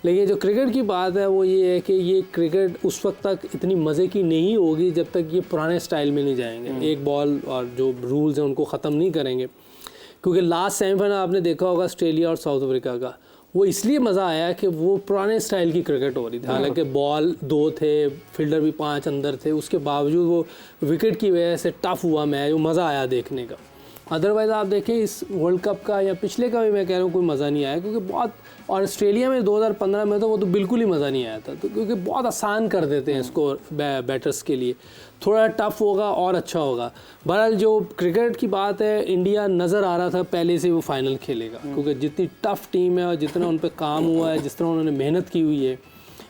लेकिन जो क्रिकेट की बात है वो ये है कि ये क्रिकेट उस वक्त तक इतनी मज़े की नहीं होगी जब तक ये पुराने स्टाइल में नहीं जाएंगे, एक बॉल और जो रूल्स हैं उनको ख़त्म नहीं करेंगे। क्योंकि लास्ट सेमीफाइनल आपने देखा होगा ऑस्ट्रेलिया और साउथ अफ्रीका का, वो इसलिए मज़ा आया कि वो पुराने स्टाइल की क्रिकेट हो रही थी। हालांकि बॉल 2 थे, फील्डर भी 5 अंदर थे, उसके बावजूद वो विकेट की वजह से टफ हुआ मैच, वो मज़ा आया देखने का। अदरवाइज़ आप देखें इस वर्ल्ड कप का या पिछले का भी मैं कह रहा हूँ कोई मज़ा नहीं आया, क्योंकि बहुत, और ऑस्ट्रेलिया में 2015 में तो वो तो बिल्कुल ही मज़ा नहीं आया था, तो क्योंकि बहुत आसान कर देते हैं इसको बैटर्स के लिए, थोड़ा टफ होगा और अच्छा होगा। बहरहाल जो क्रिकेट की बात है, इंडिया नज़र आ रहा था पहले से वो फाइनल खेलेगा, क्योंकि जितनी टफ टीम है और जितना उन पर काम हुआ है, जिस तरह उन्होंने मेहनत की हुई है,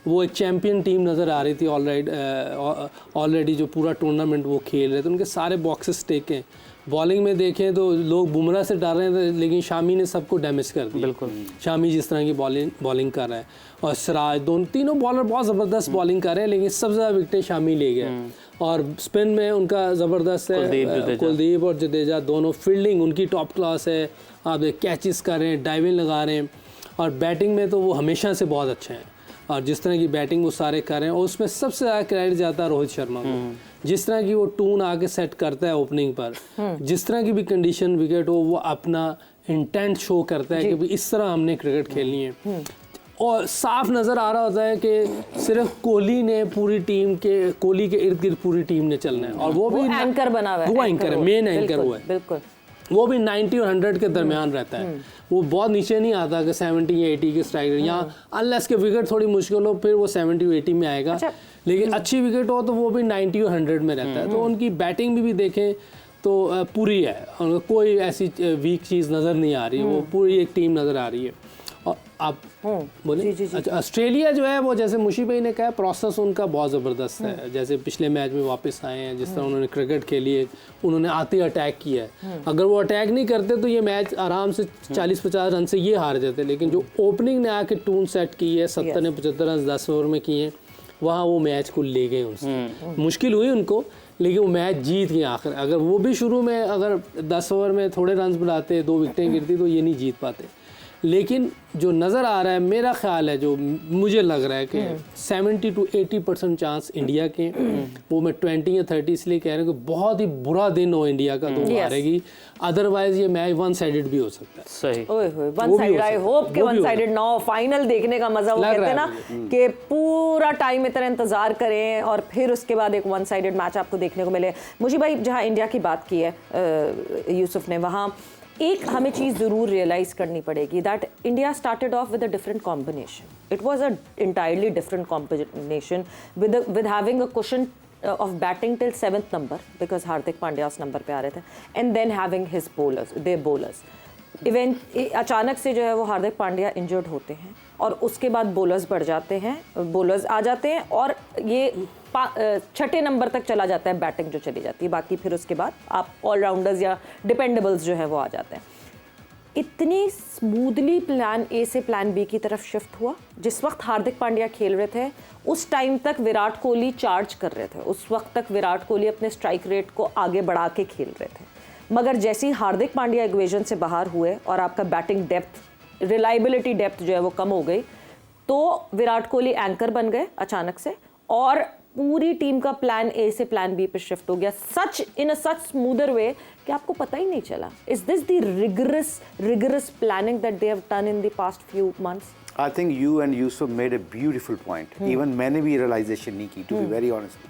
वो एक चैम्पियन टीम नज़र आ रही थी ऑलरेडी जो पूरा टूर्नामेंट वो खेल रहे थे, उनके सारे बॉक्सेस टेक हैं। बॉलिंग में देखें तो लोग बुमराह से डर रहे थे, लेकिन शामी ने सबको डैमेज कर दिया। बिल्कुल, शामी जिस तरह की बॉलिंग कर रहा है, और सिराज, तीनों बॉलर बहुत ज़बरदस्त बॉलिंग कर रहे हैं, लेकिन सबसे ज़्यादा विकेटें शामी ले गए। और स्पिन में उनका ज़बरदस्त है, कुलदीप और जडेजा दोनों, फील्डिंग उनकी टॉप क्लास है, आप कैचेस कर रहे हैं, डाइविंग लगा रहे हैं, और बैटिंग में तो वो हमेशा से बहुत अच्छे हैं, और जिस तरह की बैटिंग वो सारे कर रहे हैं, और उसमें सबसे ज़्यादा क्रेडिट जाता है रोहित शर्मा को। जिस तरह की वो टून आके सेट करता है ओपनिंग पर, जिस तरह की भी कंडीशन विकेट हो, वो अपना इंटेंट शो करता है कि इस तरह हमने क्रिकेट खेलनी है। और साफ नज़र आ रहा होता है कि सिर्फ कोहली ने पूरी टीम के, कोहली के इर्द गिर्द पूरी टीम ने चलना है, और वो भी एंकर बना हुआ है, वो एंकर है, मेन एंकर वो है। बिल्कुल, वो भी 90 और 100 के दरमियान रहता है, वो बहुत नीचे नहीं आता कि 70 या 80 के स्ट्राइक रेट, यहाँ अनलेस के विकेट थोड़ी मुश्किल हो फिर वो 70 80 में आएगा। अच्छा। लेकिन अच्छी विकेट हो तो वो भी 90 और 100 में रहता है। तो उनकी बैटिंग भी देखें तो पूरी है, कोई ऐसी वीक चीज़ नज़र नहीं आ रही, वो पूरी एक टीम नज़र आ रही है। और आप बोले, अच्छा, ऑस्ट्रेलिया जो है वो, जैसे मुशी भाई ने कहा, प्रोसेस उनका बहुत ज़बरदस्त है। जैसे पिछले मैच में वापस आए हैं, जिस तरह उन्होंने क्रिकेट खेली है, उन्होंने आते अटैक किया है। अगर वो अटैक नहीं करते तो ये मैच आराम से 40-50 रन से ये हार जाते, लेकिन जो ओपनिंग ने आके टून सेट की है, 70 ने 75 रन 10 ओवर में किए हैं, वहाँ वो मैच को ले गए उनसे। मुश्किल हुई उनको, लेकिन वो मैच जीत गए आखिर। अगर वो भी शुरू में अगर 10 ओवर में थोड़े रन बनाते, 2 विकेटें गिरती, तो ये नहीं जीत पाते। लेकिन जो नज़र आ रहा है, मेरा ख्याल है, जो मुझे लग रहा है कि 70 to 80% चांस इंडिया के, वो मैं 20 या 30 इसलिए कह रहा हूँ कि बहुत ही बुरा दिन हो इंडिया का तो वो हारेगी, अदरवाइज ये मैच वन साइडेड भी हो सकता है। सही, वन साइडेड, आई होप कि वन साइडेड ना हो। फाइनल देखने का मजा, वो कहते हैं ना कि पूरा टाइम इतना इंतजार करें और फिर उसके बाद एक वन साइडेड मैच आपको देखने को मिले। मुझे भाई, जहाँ इंडिया की बात की है यूसुफ ने, वहाँ एक हमें चीज़ ज़रूर रियलाइज़ करनी पड़ेगी, that India started off with a different combination. It was a entirely different combination with having a cushion of batting till 7th number, because Hardik Pandya's number पे आ रहे थे, and then having his bowlers, their bowlers. अचानक से जो है वो Hardik Pandya injured होते हैं, और उसके बाद बॉलर्स बढ़ जाते हैं, बॉलर्स आ जाते हैं, और ये 6ठे नंबर तक चला जाता है बैटिंग जो चली जाती है। बाकी फिर उसके बाद आप ऑलराउंडर्स या डिपेंडेबल्स जो है वो आ जाते हैं। इतनी स्मूथली प्लान ए से प्लान बी की तरफ शिफ्ट हुआ। जिस वक्त हार्दिक पांड्या खेल रहे थे उस टाइम तक विराट कोहली चार्ज कर रहे थे, उस वक्त तक विराट कोहली अपने स्ट्राइक रेट को आगे बढ़ा के खेल रहे थे। मगर जैसे ही हार्दिक पांड्या इक्वेशन से बाहर हुए और आपका बैटिंग डेप्थ, रिलायबिलिटी डेप्थ जो है वो कम हो गई, तो विराट कोहली एंकर बन गए अचानक से, और पूरी टीम का प्लान ए से प्लान बी पे शिफ्ट हो गया, सच इन अ सच स्मूदर वे कि आपको पता ही नहीं चला। Is this the rigorous planning that they have done in the past few months? I think you and Yusuf made a beautiful point. Even मैंने भी realization नहीं की, to be very honest.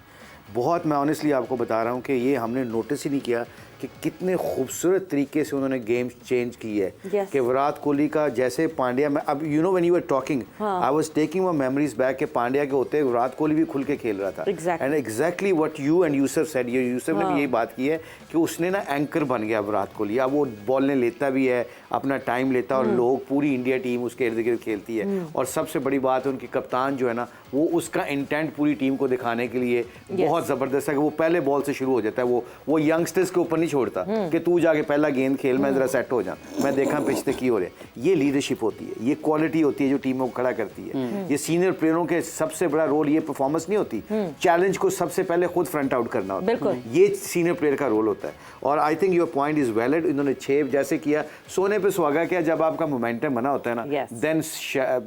बहुत, मैं ऑनेस्टली आपको बता रहा हूँ कि ये हमने नोटिस ही नहीं किया कि कितने खूबसूरत तरीके से उन्होंने गेम चेंज की है। कि विराट कोहली का जैसे पांड्या में, अब you know when you were talking I was taking my memories back, के पांड्या के होते विराट कोहली भी खुल के खेल रहा था। And exactly what you and Yusuf said, Yusuf ने भी यही बात की है कि उसने ना एंकर बन गया विराट कोहली। अब वो बॉल लेता भी है, अपना टाइम लेता है, और लोग, पूरी इंडिया टीम उसके इर्द गिर्द खेलती है। और सबसे बड़ी बात है उनकी कप्तान जो है ना, वो उसका इंटेंट पूरी टीम को दिखाने के लिए बहुत ज़बरदस्त है कि वो पहले बॉल से शुरू हो जाता है। वो यंगस्टर्स के ऊपर नहीं नहीं छोड़ता कि तू जाके पहला गेंद खेल, मैं जरा सेट हो जा, मैं देखा पिच पे की हो रहे। ये लीडरशिप होती है, ये क्वालिटी होती है जो टीमों को खड़ा करती है। ये सीनियर प्लेयरों के सबसे बड़ा रोल ये परफॉर्मेंस नहीं होती, चैलेंज को सबसे पहले खुद फ्रंट आउट करना होता है, ये सीनियर प्लेयर का रोल होता है। और I think your point is valid. इन्होंने 6 जैसे किया, सोने पे सुहागा किया। जब आपका मोमेंटम बना होता है ना, देन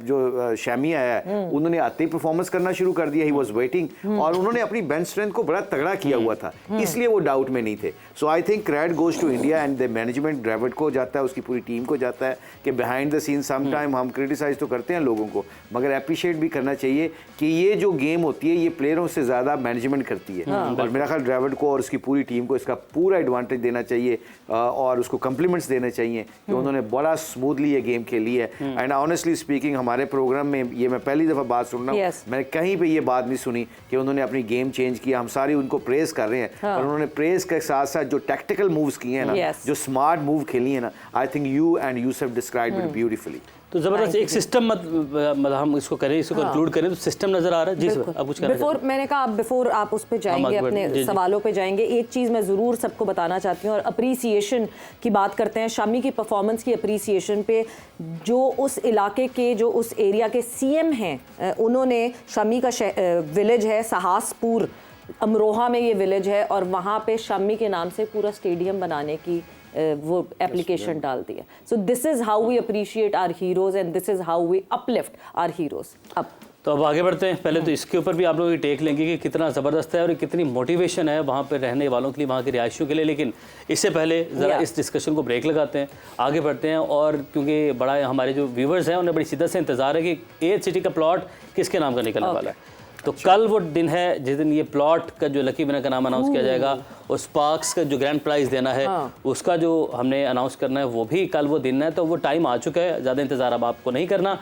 जो शैमी आया है उन्होंने आते ही परफॉर्मेंस करना शुरू कर दिया। ही वाज वेटिंग और उन्होंने अपनी बेंच स्ट्रेंथ को बड़ा तगड़ा किया हुआ था, इसलिए वो डाउट में नहीं थे। So I think credit goes to India and the management, Dravid को जाता है, उसकी पूरी टीम को जाता है कि behind the scene some time हम क्रिटिसाइज तो करते हैं लोगों को, मगर अप्रिशिएट भी करना चाहिए कि ये जो गेम होती है ये प्लेयरों से ज़्यादा मैनेजमेंट करती है। और मेरा ख्याल ड्रेविड को और उसकी पूरी टीम को इसका पूरा एडवांटेज देना चाहिए और उसको कम्प्लीमेंट्स देने चाहिए कि उन्होंने बड़ा स्मूथली ये गेम खेली है। एंड ऑनेस्टली स्पीकिंग हमारे प्रोग्राम में ये मैं पहली दफ़ा बात सुन रहा हूँ, मैंने कहीं पे ये बात नहीं सुनी कि उन्होंने अपनी गेम चेंज किया। हम सारी उनको प्रेज कर रहे हैं, पर उन्होंने प्रेज के साथ साथ जो टैक्टिकल मूव्स किए हैं ना, जो स्मार्ट मूव खेली है ना, I think you and Yusuf described it beautifully. तो जबरदस्त एक सिस्टम मतलब हम इसको करें, इसको कंक्लूड करें तो सिस्टम नजर आ रहा है। जी सर, आप कुछ कहना बिफोर मैंने कहा बिफोर आप उस पे जाएंगे, अपने सवालों पे जाएंगे, एक चीज़ मैं ज़रूर सबको बताना चाहती हूँ और अप्रिसिएशन की बात करते हैं, शामी की परफॉर्मेंस की अप्रिसिएशन पे। जो उस इलाके के, जो उस एरिया के सीएम हैं, उन्होंने शामी का विलेज है सहासपुर, अमरोहा में ये विलेज है, और वहाँ पे शामी के नाम से पूरा स्टेडियम बनाने की वो एप्लीकेशन डाल दिया। So this is how we appreciate our heroes and this is how we uplift our heroes. अब आगे बढ़ते हैं। पहले तो इसके ऊपर भी आप लोग टेक लेंगे कि कितना ज़बरदस्त है और कितनी मोटिवेशन है वहाँ पे रहने वालों के लिए, वहाँ के रिहायशियों के लिए। लेकिन इससे पहले ज़रा इस डिस्कशन को ब्रेक लगाते हैं, आगे बढ़ते हैं। और क्योंकि बड़ा हमारे जो व्यूवर्स हैं उन्हें बड़ी शिद्दत से इंतज़ार है कि एथ सिटी का प्लॉट किसके नाम का निकलने वाला है। तो कल वो दिन है जिस दिन ये प्लॉट का जो लकी विनर का नाम अनाउंस किया जाएगा, और स्पार्क्स का जो ग्रैंड प्राइज़ देना है उसका जो हमने अनाउंस करना है वो भी कल वो दिन है। तो वो टाइम आ चुका है, ज़्यादा इंतज़ार अब आपको नहीं करना।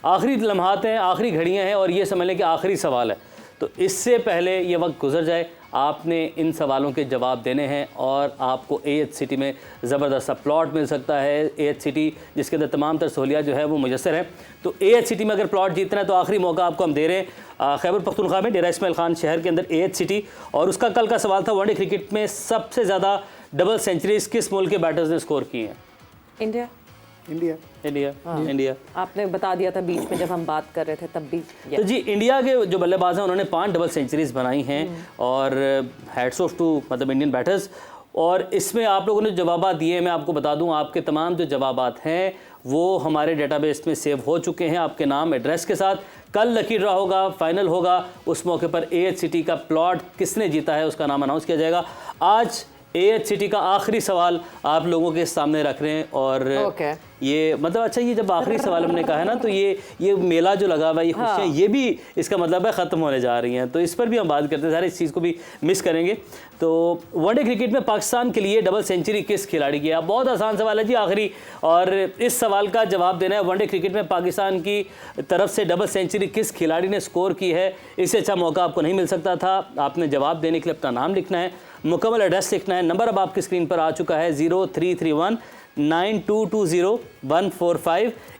आखिरी लम्हात हैं, आखिरी घड़ियाँ हैं और ये समझ लें कि आखिरी सवाल है। तो इससे पहले ये वक्त गुजर जाए, आपने इन सवालों के जवाब देने हैं और आपको एएच सिटी में ज़बरदस्त प्लॉट मिल सकता है। एएच सिटी जिसके अंदर तमाम तर सहूलियात जो है वो मुयसर है। तो एएच सिटी में अगर प्लॉट जीतना है तो आखिरी मौका आपको हम दे रहे हैं। खैबर पख्तूनख्वा में डेरा इस्माइल खान शहर के अंदर एएच सिटी, और उसका कल का सवाल था वनडे क्रिकेट में सबसे ज़्यादा डबल सेंचुरीज किस मुल्क के बैटर्स ने स्कोर की हैं? इंडिया। इंडिया इंडिया इंडिया आपने बता दिया था बीच में जब हम बात कर रहे थे तब भी। तो जी इंडिया के जो बल्लेबाज हैं उन्होंने 5 डबल सेंचुरीज बनाई हैं और हैट्स ऑफ टू मतलब इंडियन बैटर्स। और इसमें आप लोगों ने जवाब दिए, मैं आपको बता दूं आपके तमाम जो जवाबात हैं वो हमारे डेटाबेस में सेव हो चुके हैं आपके नाम एड्रेस के साथ। कल लकी ड्रा होगा, फाइनल होगा, उस मौके पर एएच सिटी का प्लॉट किसने जीता है उसका नाम अनाउंस किया जाएगा। आज एएच सिटी का आखिरी सवाल आप लोगों के सामने रख रहे हैं और ये मतलब अच्छा ये जब आखिरी सवाल हमने कहा है ना तो ये मेला जो लगा हुआ है, ये खुशियाँ ये भी इसका मतलब है ख़त्म होने जा रही हैं। तो इस पर भी हम बात करते हैं, सारे इस चीज़ को भी मिस करेंगे। तो वनडे क्रिकेट में पाकिस्तान के लिए डबल सेंचुरी किस खिलाड़ी की है? बहुत आसान सवाल है जी आखिरी, और इस सवाल का जवाब देना है वनडे क्रिकेट में पाकिस्तान की तरफ से डबल सेंचुरी किस खिलाड़ी ने स्कोर की है। इससे अच्छा मौका आपको नहीं मिल सकता था। आपने जवाब देने के लिए अपना नाम लिखना है, मुकम्मल एड्रेस लिखना है। नंबर अब आपकी स्क्रीन पर आ चुका है 0331 9220 145।